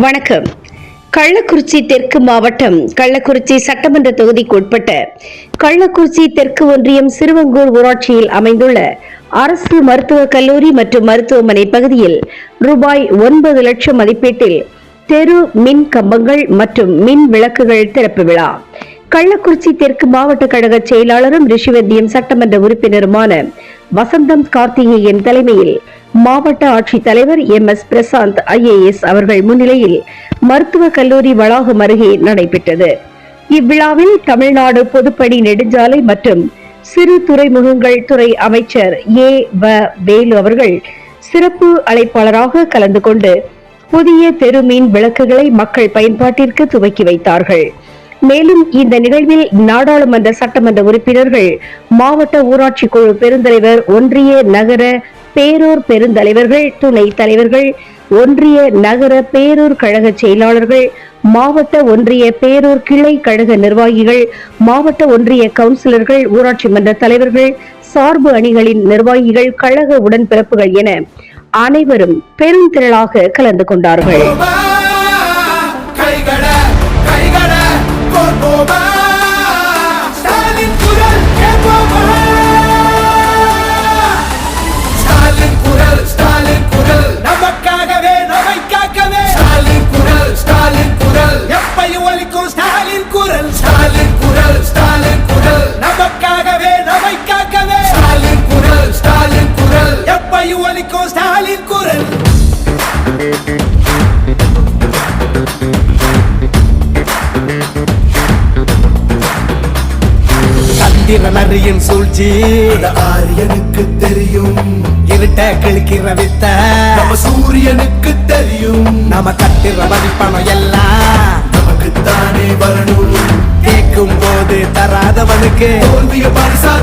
வணக்கம். கள்ளக்குறிச்சி தெற்கு மாவட்டம் கள்ளக்குறிச்சி சட்டமன்ற தொகுதிக்குட்பட்ட கள்ளக்குறிச்சி தெற்கு ஒன்றியம் சிறுவங்கூர் ஊராட்சியில் அமைந்துள்ள அரசு மருத்துவக் கல்லூரி மற்றும் மருத்துவமனை பகுதியில் ரூபாய் 9 லட்சம் மதிப்பீட்டில் தெரு மின் கம்பங்கள் மற்றும் மின் விளக்குகள் திறப்பு விழா. கள்ளக்குறிச்சி தெற்கு மாவட்ட கழக செயலாளரும் ரிஷிவந்தியம் சட்டமன்ற உறுப்பினருமான வசந்தம் கார்த்திகேயன் தலைமையில் மாவட்ட ஆட்சித்தலைவர் MS பிரசாந்த் IAS அவர்கள் முன்னிலையில் மருத்துவக் கல்லூரி வளாகம் அருகே நடைபெற்றது. இவ்விழாவில் தமிழ்நாடு பொதுப்பணி நெடுஞ்சாலை மற்றும் சிறு துறைமுகங்கள் துறை அமைச்சர் வேலு அவர்கள் சிறப்பு அழைப்பாளராக கலந்து கொண்டு புதிய தெரு மின் விளக்குகளை மக்கள் பயன்பாட்டிற்கு துவக்கி வைத்தார்கள். மேலும் இந்த நிகழ்வில் நாடாளுமன்ற சட்டமன்ற உறுப்பினர்கள், மாவட்ட ஊராட்சி குழு பெருந்தலைவர், ஒன்றிய நகர பேரூர் பெருந்தலைவர்கள், துணை தலைவர்கள், ஒன்றிய நகர பேரூர் கழக செயலாளர்கள், மாவட்ட ஒன்றிய பேரூர் கிளை கழக நிர்வாகிகள், மாவட்ட ஒன்றிய கவுன்சிலர்கள், ஊராட்சி மன்ற தலைவர்கள், சார்பு அணிகளின் நிர்வாகிகள், கழக உடன்பிறப்புகள் என அனைவரும் பெருந்திரளாக கலந்து கொண்டார்கள். நரியின் சூழ்ச்சி ஆரியனுக்கு தெரியும், இருட்ட கிழக்கிற வித்த நம்ம சூரியனுக்கு தெரியும், நம்ம கட்டுற மதிப்பணம் எல்லாம் நமக்குத்தானே வரணும், கேட்கும் போது தராதவனுக்கு தோல்விய பரிசா